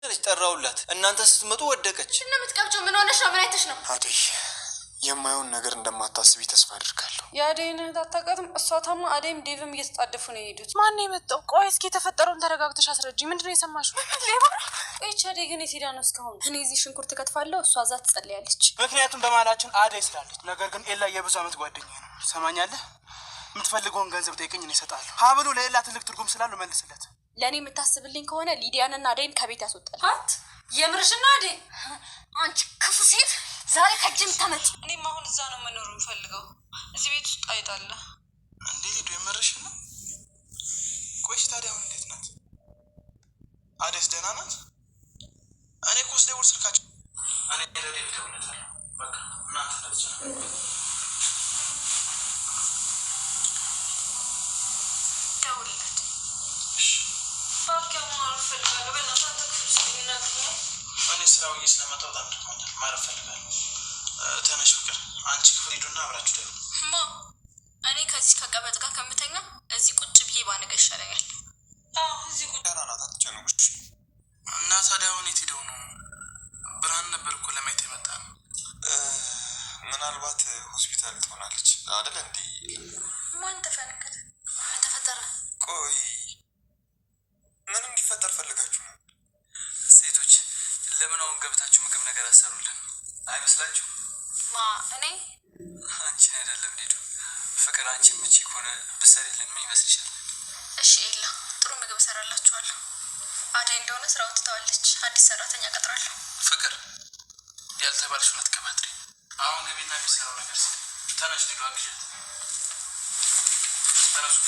ልጅ ጠራውላት እናንተ ስትመጡ ወደቀች። እና ምትቀብጪው ምን ሆነሽ ነው? ምን አይተሽ ነው? አደይ የማየውን ነገር እንደማታስቢ ተስፋ አድርጋለሁ። የአደይን እህት አታውቃትም? እሷ ታማ አደይም ዴቭም እየተጣደፉ ነው የሄዱት። ማን ነው የመጣው? ቆይ እስኪ የተፈጠረውን ተረጋግተሽ አስረጅኝ። ምንድነው የሰማሽው? ቆይች አደይ ግን የት ሄዳ ነው እስካሁን? እኔ እዚህ ሽንኩርት ከትፋለሁ፣ እሷ እዛ ትጸልያለች። ምክንያቱም በማላችን አደይ ስላለች። ነገር ግን ኤላ የብዙ አመት ጓደኛ ነው። ሰማኛለህ? የምትፈልገውን ገንዘብ ጠይቀኝ እኔ እሰጥሃለሁ። ሀብሉ ለኤላ ትልቅ ትርጉም ስላለው መልስለት። ለእኔ የምታስብልኝ ከሆነ ሊዲያንና አደይን ከቤት ያስወጣል። አት የምርሽና አደይ? አንቺ ክፉ ሴት ዛሬ ከጅም ተመጭ። እኔም አሁን እዛ ነው መኖር የምፈልገው። እዚህ ቤት ውስጥ አይጣለ እንዴ ሊዱ የመረሽ ነው? ቆይሽ ታዲያ አሁን እንዴት ናት? አደይስ ደህና ናት? እኔ እኮ ስደውል ስልካቸው እኔ ለዴቭ ደውለታለሁ። በቃ እናንተ ተጨናነቁ። ደውልለት። ባኪያው ማረፍ ፈልጋለሁ። በእናትህ አንተ ክፍል ስልኝና እኔ ስራው ስለመጣሁ በጣም ደክሞኛል። ማረፍ ፈልጋለሁ። ተነሽ ፍቅር፣ አንቺ ክፍል ሂዱና አብራችሁ ደሩ። ማ እኔ ከዚህ ከቀበጥ ጋር ከምተኛ እዚህ ቁጭ ብዬ ባነገ ይሻለኛል። እዚህ ቁጭ ደህና ናት፣ አትጨነቁሽ። እና ታዲያ አሁን የት ሄደው ነው? ብርሃን ነበር እኮ ለማየት የመጣ ነው። ምናልባት ሆስፒታል ትሆናለች አይደል? እንዴ ማን ተፈነከተ? ምን ተፈጠረ? ቆይ ምን እንዲፈጠር ፈልጋችሁ ነው? ሴቶች ለምን አሁን ገብታችሁ ምግብ ነገር አሰሩልን አይመስላችሁ? ማ እኔ አንቺን አይደለም ሊዱ፣ ፍቅር አንቺ ምቺ ከሆነ ብሰሪልን ምን ይመስልሻል? እሺ ኤላ፣ ጥሩ ምግብ እሰራላችኋለሁ። አደይ እንደሆነ ስራውን ትተዋለች። አዲስ ሰራተኛ ቀጥራለሁ። ፍቅር ያልተባልሽውን አትቀባጥሪ። አሁን ገቢና የሚሰራው ነገር ሲ ተነሽ ሊዱ፣ አግዣት። ተነሱ።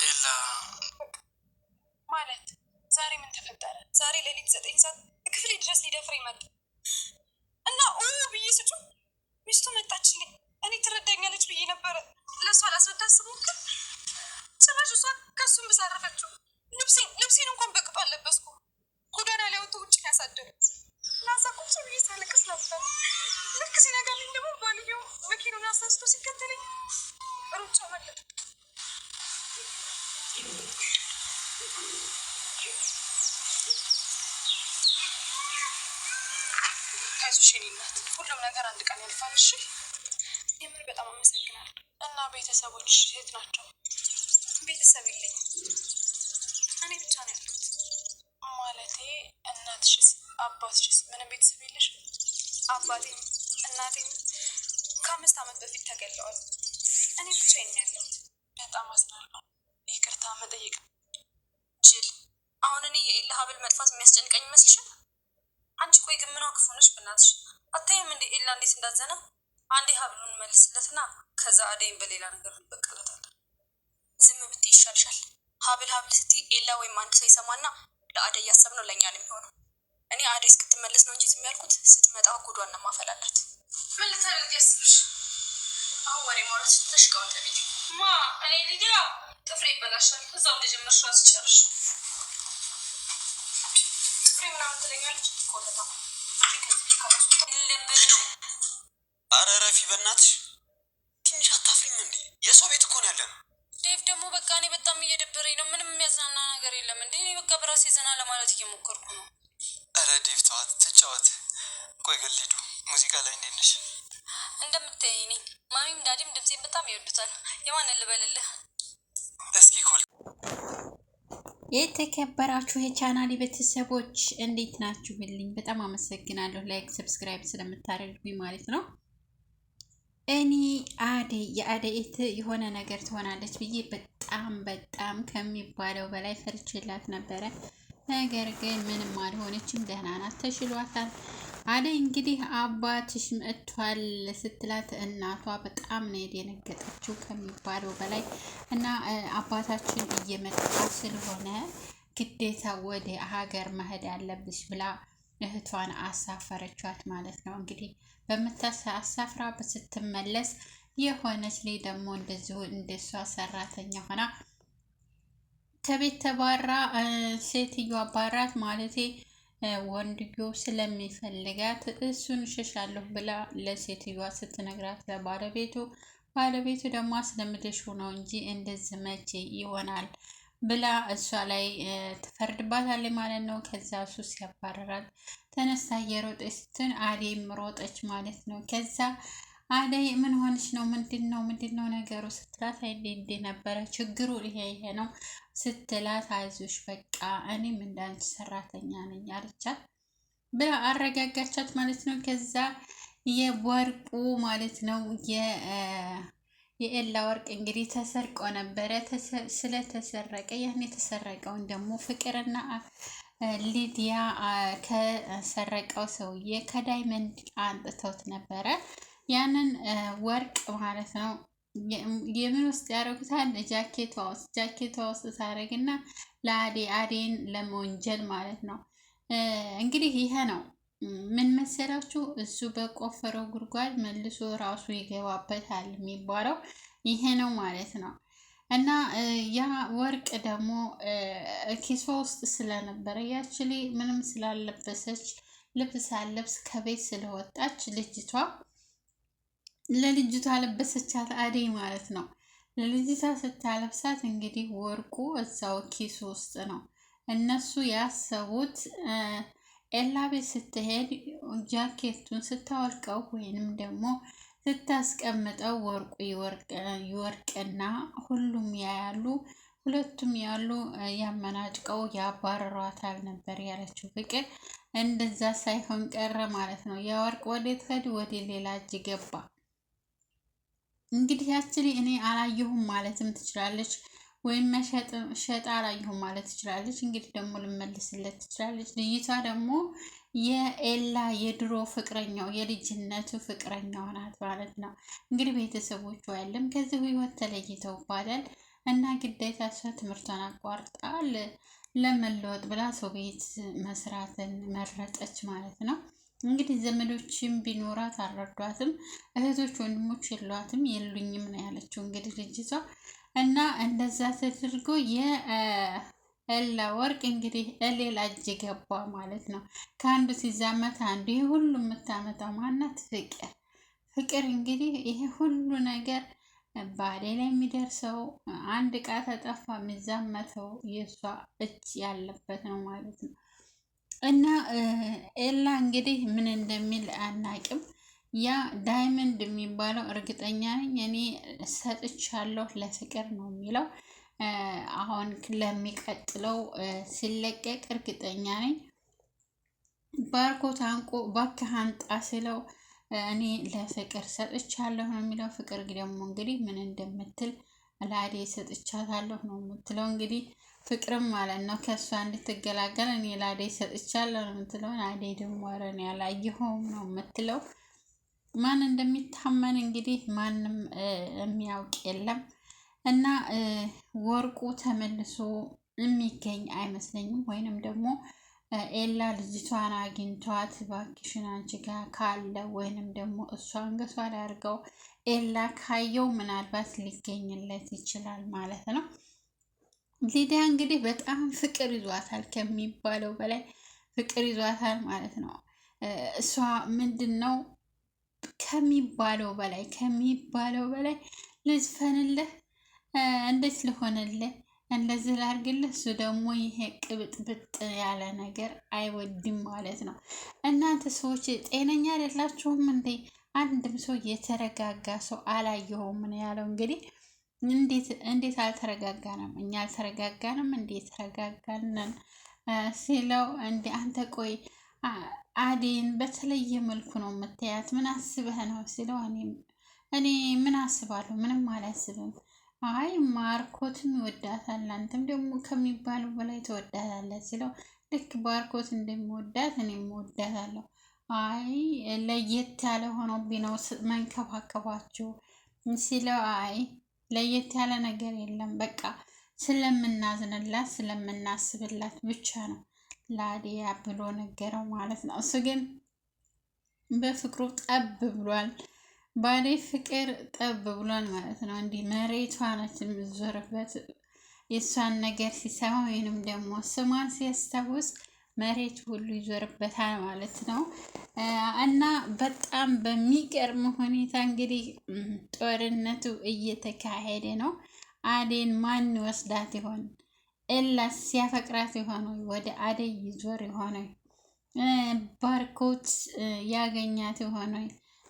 ኤላ ማለት ዛሬ ምን ተፈጠረ? ዛሬ ሌሊት 9 ሰዓት ክፍሌ ድረስ ሊደፍረኝ መጣ እና ብዬ ስጩ ሚስቱ መጣችልኝ። እኔ ትረዳኛለች ብዬ ነበረ ለእሷ ላስረዳት ስሞክር ጭራሽ እሷ ከሱም ብሳረፈችው። ልብሴን እንኳን በቅጡ አለበስኩ። ጎዳና ላይ ወጥቶ ውጭ ያሳደረ ናዛ ቁጭ ብዬ ሳለቅስ ነበር። ልክ ሲነጋልኝ ደግሞ ባልየው መኪኑን አሳስቶ ሲከተለኝ ሩጫ መለጥ። አይዞሽ የኔ እናት፣ ሁሉም ነገር አንድ ቀን ያልፋል። እሺ የምር በጣም አመሰግናለሁ። እና ቤተሰቦች የት ናቸው? ቤተሰብ የለኝም፣ እኔ ብቻ ነው ያሉት። ማለቴ እናትሽስ አባትሽስ ምንም ቤተሰብ የለሽ? አባቴም እናቴም ከ5 ዓመት በፊት ተገለዋል። እኔ ብቻዬን ነው ያለሁት። በጣም አዝናለሁ። ይቅርታ መጠየቅ ጅል። አሁን እኔ የኤላ ሀብል መጥፋት የሚያስጨንቀኝ ይመስልሻል? አንቺ ቆይ ግን ምነው ክፉ ነሽ? በእናትሽ አታይም እንዴ ኤላ እንዴት እንዳዘነ? አንዴ ሀብሉን መልስለትና ከዛ አደይን በሌላ ነገር እንበቀለታለን። ዝም ብትይ ይሻልሻል። ሀብል ስትይ ኤላ ወይም አንድ ሰው ይሰማና ለአደይ ያሰብነው ለእኛ ነው የሚሆነው። እኔ አደይ እስክትመለስ ነው እንጂ ዝም ያልኩት፣ ስትመጣ ጉዷን ነው ማፈላላት። ምን ልታደርግ ያስብሽ? አሁን ወሬ ማውራት ተሽቀው ተቤት እኔ ሊዲያ ጥፍሬ ይበላሻል። እዛው እንደጀመርሽ ራስ ጨርሽ። ጥፍሬ ምናምን ትለኛለች ኮለታ አረ ረፊ በእናትሽ ትንሽ አታፍሪም እንዴ? የሰው ቤት እኮ ነው ያለ ነው። ዴቭ ደግሞ በቃ እኔ በጣም እየደበረኝ ነው። ምንም የሚያዝናና ነገር የለም እንዴ? እኔ በቃ በራሴ ዘና ለማለት እየሞከርኩ ነው። አረ ዴቭ ተዋት፣ ትጫወት። ቆይ ግን ሊዱ ሙዚቃ ላይ እንዴት ነሽ? እንደምታየኝ ነኝ። ማሚም ዳዲም ድምፄን በጣም ይወዱታል። የማንን ልበልልህ? እስኪ ኮል የተከበራችሁ የቻናል ቤተሰቦች እንዴት ናችሁ? ብልኝ በጣም አመሰግናለሁ። ላይክ ሰብስክራይብ ስለምታደርጉኝ ማለት ነው። እኔ የአደይ የሆነ ነገር ትሆናለች ብዬ በጣም ከሚባለው በላይ ፈርችላት ነበረ። ነገር ግን ምንም አልሆነችም፣ ደህና ናት፣ ተሽሏታል። አደይ እንግዲህ አባትሽ መጥቷል ስትላት እናቷ በጣም ነው የደነገጠችው ከሚባለው በላይ እና አባታችን እየመጣ ስለሆነ ግዴታ ወደ ሀገር መሄድ አለብሽ ብላ እህቷን አሳፈረቻት ማለት ነው። እንግዲህ በምታሳፍራ ስትመለስ የሆነች ላይ ደግሞ እንደዚሁ እንደሷ ሰራተኛ ሆና ከቤት ተባራ ሴትዮ አባራት ማለቴ ወንድዮ ስለሚፈልጋት እሱን እሸሻለሁ ብላ ለሴትዮዋ ስትነግራት ባለቤቱ ደግሞ አስለምደሽ ነው እንጂ እንደዚህ መቼ ይሆናል ብላ እሷ ላይ ትፈርድባታለች ማለት ነው። ከዛ እሱ ሲያባረራት ተነስታ እየሮጠች ስትል አደይም ሮጠች ማለት ነው። ከዛ አደይ ምን ሆነች ነው ምንድነው ነገሩ ስትላት እንዴ ነበረ ችግሩ ይሄ ነው ስትላት አይዞሽ በቃ እኔም እንዳንቺ ሰራተኛ ነኝ አለቻት ብላ አረጋጋቻት ማለት ነው። ከዛ የወርቁ ማለት ነው የኤላ ወርቅ እንግዲህ ተሰርቆ ነበረ። ስለተሰረቀ ያን የተሰረቀውን ደግሞ ፍቅርና ሊዲያ ከሰረቀው ሰውዬ ከዳይመንድ አንጥተውት ነበረ። ያንን ወርቅ ማለት ነው የምን ውስጥ ያደረጉታል? ጃኬቷ ውስጥ ታደርግና ለአዴን ለመወንጀል ማለት ነው። እንግዲህ ይሄ ነው ምን መሰላችሁ? እሱ በቆፈረው ጉድጓድ መልሶ ራሱ ይገባበታል የሚባለው ይሄ ነው ማለት ነው። እና ያ ወርቅ ደግሞ ኪሷ ውስጥ ስለነበረ ያችሊ ምንም ስላለበሰች ልብስ ሳለብስ ከቤት ስለወጣች ለልጅቷ ለበሰቻት አደይ ማለት ነው። ለልጅቷ ስታለብሳት እንግዲህ ወርቁ እዛው ኪስ ውስጥ ነው። እነሱ ያሰቡት ኤላ ቤት ስትሄድ ጃኬቱን ስታወልቀው ወይንም ደግሞ ስታስቀምጠው ወርቁ ይወርቅና ሁሉም ሁለቱም ያሉ ያመናጭቀው ያባረሯታል ነበር ያለችው ፍቅር። እንደዛ ሳይሆን ቀረ ማለት ነው። ያ ወርቅ ወዴት ሄድ? ወደ ሌላ እጅ ገባ። እንግዲህ ያችሊ እኔ አላየሁም ማለትም ትችላለች፣ ወይም ሸጣ አላየሁም ማለት ትችላለች። እንግዲህ ደግሞ ልመልስለት ትችላለች። ልይቷ ደግሞ የኤላ የድሮ ፍቅረኛው የልጅነቱ ፍቅረኛው ናት ማለት ነው። እንግዲህ ቤተሰቦቿ ያለም ከዚህ ህይወት ተለይተው ባላል እና ግዴታ እሷ ትምህርቷን አቋርጣል ለመለወጥ ብላ ሰው ቤት መስራትን መረጠች ማለት ነው። እንግዲህ ዘመዶችም ቢኖራት አልረዷትም፣ እህቶች ወንድሞች የሉኝም ነው ያለችው እንግዲህ ልጅቷ። እና እንደዛ ተደርጎ የኤላ ወርቅ እንግዲህ ሌላ እጅ ገባ ማለት ነው። ከአንዱ ሲዛመት አንዱ ይሄ ሁሉ የምታመጣው ማናት? ፍቅር እንግዲህ ይሄ ሁሉ ነገር በአደይ ላይ የሚደርሰው አንድ እቃ ተጠፋ የሚዛመተው የእሷ እጅ ያለበት ነው ማለት ነው። እና ኤላ እንግዲህ ምን እንደሚል አናቅም። ያ ዳይመንድ የሚባለው እርግጠኛ ነኝ እኔ ሰጥቻለሁ ለፍቅር ነው የሚለው። አሁን ለሚቀጥለው ሲለቀቅ እርግጠኛ ነኝ ባርኮት አንቆ እባክህ አንጣ ስለው እኔ ለፍቅር ሰጥቻለሁ ነው የሚለው። ፍቅር ደግሞ እንግዲህ ምን እንደምትል ለአደይ ሰጥቻታለሁ ነው የምትለው። እንግዲህ ፍቅርም ማለት ነው ከእሷ እንድትገላገል እኔ ለአደይ ሰጥቻለሁ ነው የምትለው። አደይ ደግሞ ኧረ እኔ አላየሁም ነው የምትለው። ማን እንደሚታመን እንግዲህ ማንም የሚያውቅ የለም። እና ወርቁ ተመልሶ የሚገኝ አይመስለኝም። ወይንም ደግሞ ኤላ ልጅቷን አግኝቷት እባክሽን አንቺ ጋር ካለ ወይንም ደግሞ እሷ አንገቷ ላይ አድርገው ኤላ ካየው ምናልባት ሊገኝለት ይችላል ማለት ነው። ሊዲያ እንግዲህ በጣም ፍቅር ይዟታል፣ ከሚባለው በላይ ፍቅር ይዟታል ማለት ነው። እሷ ምንድን ነው ከሚባለው በላይ ልዝፈንልህ፣ እንዴት ልሆንልህ፣ እንደዚህ ላድርግልህ። እሱ ደግሞ ይሄ ቅብጥብጥ ያለ ነገር አይወድም ማለት ነው። እናንተ ሰዎች ጤነኛ አይደላችሁም እንዴ? አንድም ሰው የተረጋጋ ሰው አላየሁም ነው ያለው። እንግዲህ እንዴት አልተረጋጋንም? እኛ አልተረጋጋንም? እንዴት ተረጋጋንን ሲለው እንደ አንተ ቆይ አደይን በተለየ መልኩ ነው የምታያት፣ ምን አስበህ ነው ሲለው እኔ ምን አስባለሁ? ምንም አላስብም። አይ ባርኮትም ይወዳታል፣ አንተም ደግሞ ከሚባለው በላይ ትወዳታለህ ሲለው ልክ ባርኮት እንደሚወዳት እኔም እወዳታለሁ። አይ ለየት ያለ ሆኖብኝ ነው መንከባከባችሁ ሲለው አይ ለየት ያለ ነገር የለም፣ በቃ ስለምናዝንላት ስለምናስብላት ብቻ ነው ለአደይ ብሎ ነገረው ማለት ነው። እሱ ግን በፍቅሩ ጠብ ብሏል፣ በአደይ ፍቅር ጠብ ብሏል ማለት ነው። እንዲህ መሬቷ ነች የምትዞርበት የእሷን ነገር ሲሰማ ወይንም ደግሞ ስሟን ሲያስታውስ መሬት ሁሉ ይዞርበታል ማለት ነው። እና በጣም በሚገርም ሁኔታ እንግዲህ ጦርነቱ እየተካሄደ ነው። አደይን ማን ወስዳት ይሆን? ኤላስ ሲያፈቅራት የሆነ ወደ አደይ ይዞር የሆነ ባርኮት ያገኛት የሆነ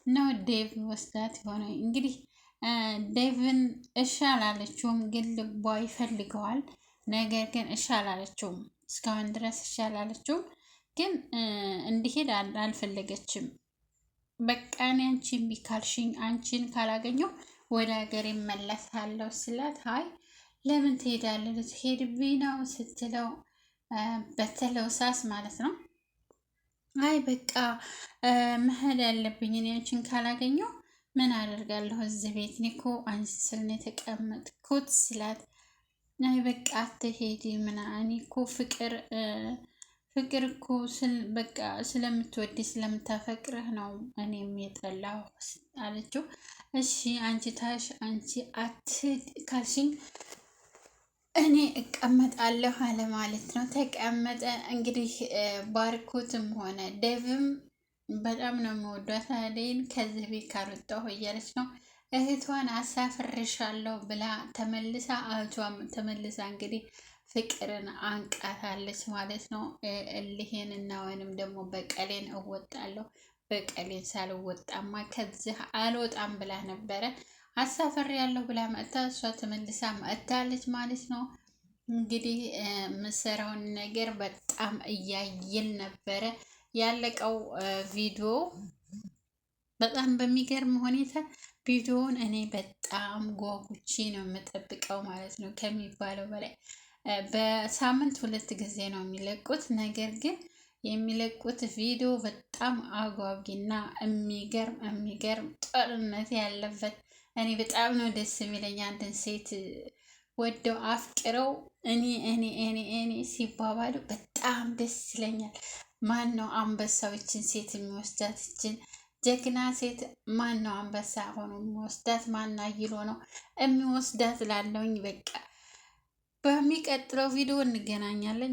ነው? ዴቭ ወስዳት የሆነ እንግዲህ ዴቭን እሺ አላለችውም፣ ግን ልቧ ይፈልገዋል። ነገር ግን እሺ አላለችውም፣ እስካሁን ድረስ እሺ አላለችውም። ግን እንዲሄድ አልፈለገችም። በቃ እኔ አንቺን ቢካልሽኝ አንቺን ካላገኘው ወደ ሀገር እመለሳለሁ ስላት፣ አይ ለምን ትሄዳለህ? ልትሄድብኝ ነው ስትለው፣ በተለው ሳስ ማለት ነው። አይ በቃ መሄድ ያለብኝ እኔ አንቺን ካላገኘው ምን አደርጋለሁ እዚህ ቤት? እኔ እኮ አንቺ ስል ነው የተቀመጥኩት ስላት፣ አይ በቃ አትሄጂ እኔ እኮ ፍቅር እኮ በቃ ስለምትወድ ስለምታፈቅርህ ነው እኔም የጠላሁ አለችው። እሺ አንቺ አንቺ አትሄድ ካልሽኝ እኔ እቀመጣለሁ አለ ማለት ነው። ተቀመጠ። እንግዲህ ባርኮትም ሆነ ዴቭም በጣም ነው የምወዷት አደይን ከዚህ ቤት ካልወጣሁ እያለች ነው። እህቷን አሳፍርሻለሁ ብላ ተመልሳ እህቷም ተመልሳ እንግዲህ ፍቅርን አንቃታለች ማለት ነው። እልሄን እና ወይንም ደግሞ በቀሌን እወጣለሁ፣ በቀሌን ሳልወጣማ ከዚህ አልወጣም ብላ ነበረ። አሳፈር ያለሁ ብላ መጥታ እሷ ተመልሳ መጥታለች ማለት ነው። እንግዲህ ምሰራውን ነገር በጣም እያየን ነበረ። ያለቀው ቪዲዮ በጣም በሚገርም ሁኔታ ቪዲዮውን እኔ በጣም ጓጉቼ ነው የምጠብቀው ማለት ነው ከሚባለው በላይ። በሳምንት 2 ጊዜ ነው የሚለቁት። ነገር ግን የሚለቁት ቪዲዮ በጣም አጓጊና የሚገርም ጦርነት ያለበት እኔ በጣም ነው ደስ የሚለኝ። አንድን ሴት ወደው አፍቅረው እኔ ሲባባሉ በጣም ደስ ይለኛል። ማን ነው አንበሳዎችን ሴት የሚወስዳት? ይችን ጀግና ሴት ማን ነው አንበሳ ሆኖ የሚወስዳት? ማን አይሎ ነው የሚወስዳት? ላለውኝ በቃ በሚቀጥለው ቪዲዮ እንገናኛለን።